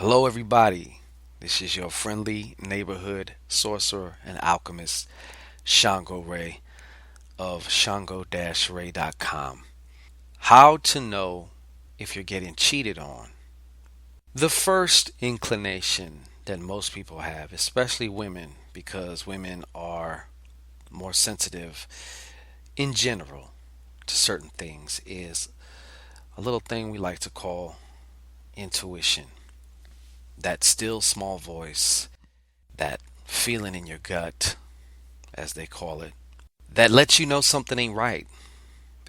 Hello, everybody. This is your friendly neighborhood sorcerer and alchemist, Shango Rei of Shango-Ray.com. How to know if you're getting cheated on. The first inclination that most people have, especially women, because women are more sensitive in general to certain things, is a little thing we like to call intuition. That still small voice, that feeling in your gut, as they call it, that lets you know something ain't right.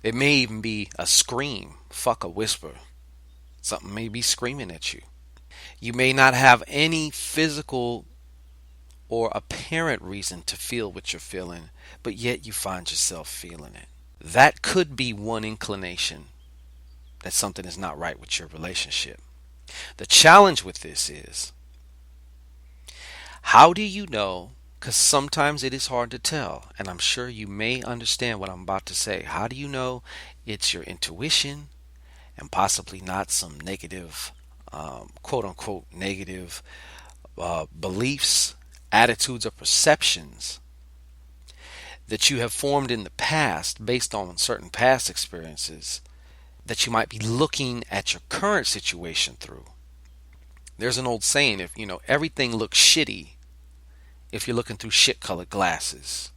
It may even be a scream, fuck a whisper. Something may be screaming at you. You may not have any physical or apparent reason to feel what you're feeling, but yet you find yourself feeling it. That could be one inclination that something is not right with your relationship. The challenge with this is, how do you know? Because sometimes it is hard to tell, and I'm sure you may understand what I'm about to say. How do you know it's your intuition and possibly not some negative, quote unquote, negative beliefs, attitudes, or perceptions that you have formed in the past based on certain past experiences that you might be looking at your current situation through? There's an old saying, if everything looks shitty if you're looking through shit colored glasses.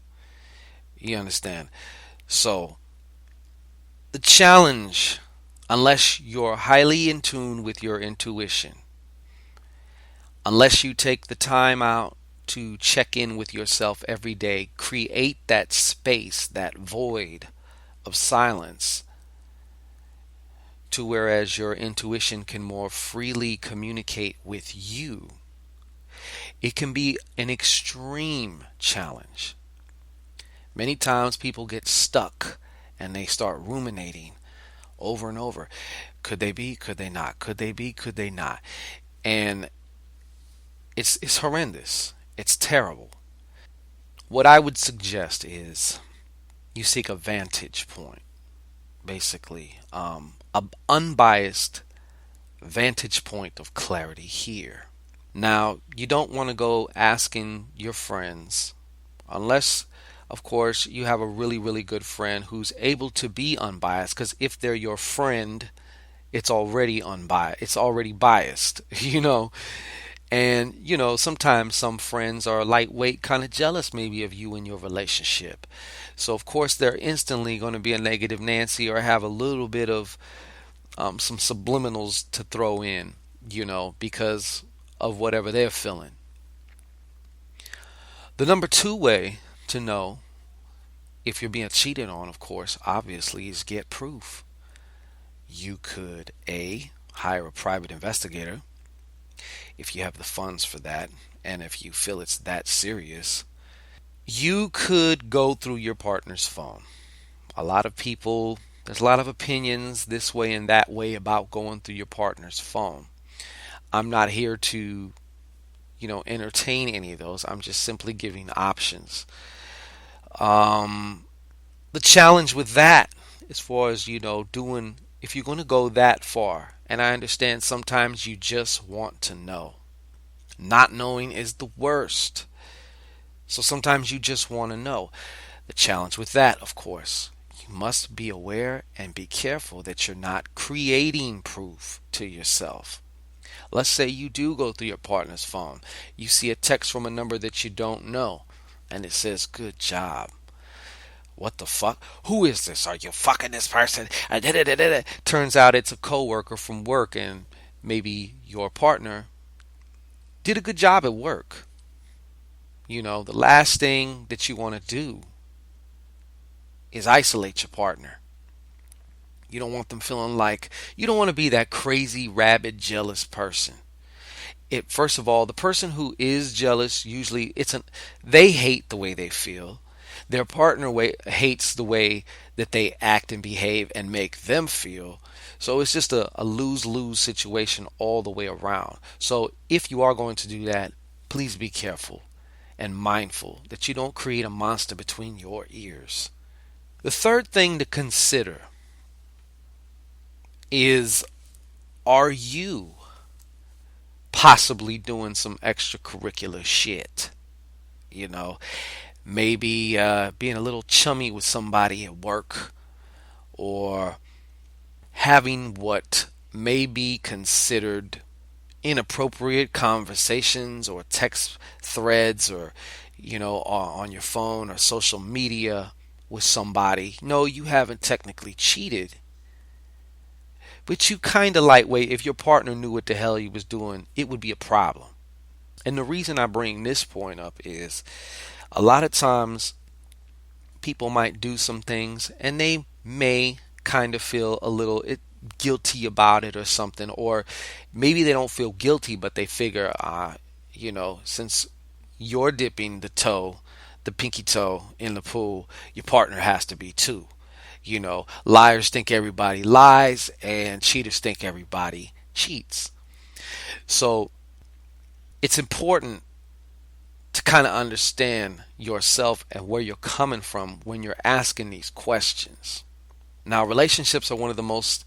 You understand? So, the challenge, unless you're highly in tune with your intuition, unless you take the time out to check in with yourself every day, create that space, that void of silence, to whereas your intuition can more freely communicate with you, it can be an extreme challenge. Many times people get stuck and they start ruminating over and over. Could they be? Could they not? Could they be? Could they not? And it's horrendous. It's terrible. What I would suggest is you seek a vantage point, basically, an unbiased vantage point of clarity here. Now, you don't want to go asking your friends, unless, of course, you have a really, really good friend who's able to be unbiased, because if they're your friend, it's already unbiased. It's already biased, And, sometimes some friends are lightweight, kind of jealous maybe of you and your relationship. So, of course, they're instantly going to be a negative Nancy or have a little bit of some subliminals to throw in, because of whatever they're feeling. The number two way to know if you're being cheated on, of course, obviously, is get proof. You could A, hire a private investigator if you have the funds for that, and if you feel it's that serious. You could go through your partner's phone. There's a lot of opinions this way and that way about going through your partner's phone. I'm not here to, entertain any of those. I'm just simply giving options. The challenge with that, as far as, doing, if you're going to go that far, and I understand sometimes you just want to know. Not knowing is the worst. So sometimes you just want to know. The challenge with that, of course, you must be aware and be careful that you're not creating proof to yourself. Let's say you do go through your partner's phone. You see a text from a number that you don't know, and it says, "Good job." What the fuck? Who is this? Are you fucking this person? Turns out it's a coworker from work, and maybe your partner did a good job at work. The last thing that you want to do is isolate your partner. You don't want them feeling like, you don't want to be that crazy, rabid, jealous person. First of all, the person who is jealous, usually they hate the way they feel. Their partner hates the way that they act and behave and make them feel. So it's just a lose-lose situation all the way around. So if you are going to do that, please be careful and mindful that you don't create a monster between your ears. The third thing to consider is, are you possibly doing some extracurricular shit. You know, maybe being a little chummy with somebody at work, or having what may be considered inappropriate conversations or text threads, or on your phone or social media with somebody. No, you haven't technically cheated, but you kind of lightweight. If your partner knew what the hell he was doing, it would be a problem. And the reason I bring this point up is a lot of times people might do some things and they may kind of feel a little guilty about it or something, or maybe they don't feel guilty, but they figure, since you're dipping the pinky toe in the pool, your partner has to be too. Liars think everybody lies, and cheaters think everybody cheats. So it's important to kind of understand yourself and where you're coming from when you're asking these questions. Now, relationships are one of the most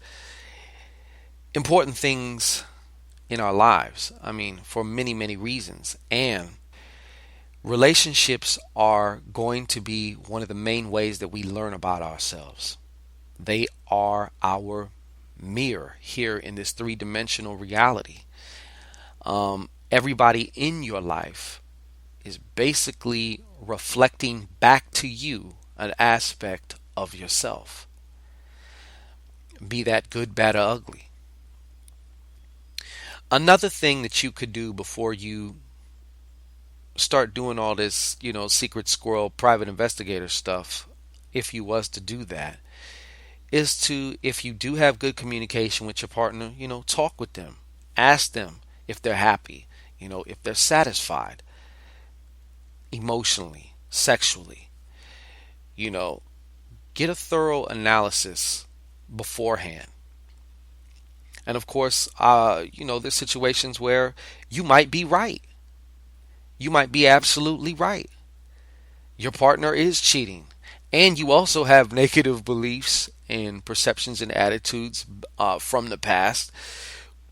important things in our lives. I mean, for many, many reasons. And relationships are going to be one of the main ways that we learn about ourselves. They are our mirror here in this three-dimensional reality. Everybody in your life is basically reflecting back to you an aspect of yourself, be that good, bad, or ugly. Another thing that you could do before you start doing all this, secret squirrel, private investigator stuff, if you was to do that, is to, if you do have good communication with your partner, talk with them. Ask them if they're happy, if they're satisfied emotionally, sexually. Get a thorough analysis beforehand. And of course, there's situations where you might be right. You might be absolutely right. Your partner is cheating. And you also have negative beliefs and perceptions and attitudes from the past,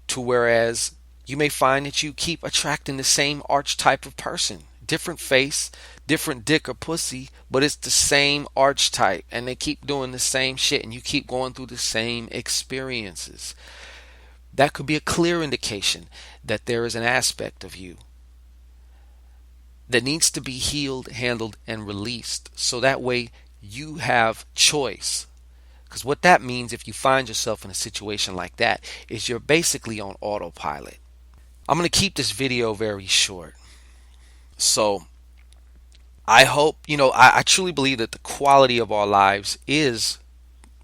to whereas you may find that you keep attracting the same archetype of person. Different face, different dick or pussy, but it's the same archetype, and they keep doing the same shit, and you keep going through the same experiences. That could be a clear indication that there is an aspect of you that needs to be healed, handled, and released, so that way you have choice. Because what that means, if you find yourself in a situation like that, is you're basically on autopilot. I'm going to keep this video very short. So I hope, I truly believe that the quality of our lives is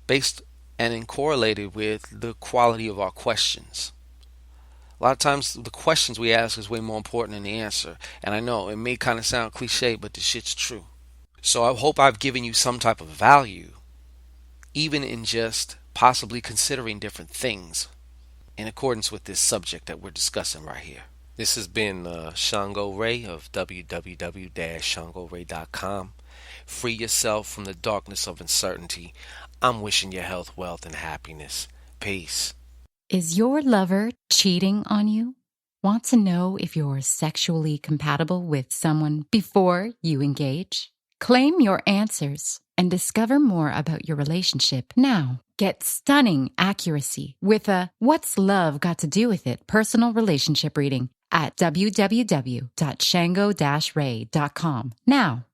based and correlated with the quality of our questions. A lot of times the questions we ask is way more important than the answer. And I know it may kind of sound cliche, but this shit's true. So I hope I've given you some type of value, even in just possibly considering different things in accordance with this subject that we're discussing right here. This has been Shango Rei of www-shangorei.com. Free yourself from the darkness of uncertainty. I'm wishing you health, wealth, and happiness. Peace. Is your lover cheating on you? Want to know if you're sexually compatible with someone before you engage? Claim your answers and discover more about your relationship now. Get stunning accuracy with a What's Love Got to Do with It personal relationship reading at www.shango-ray.com now.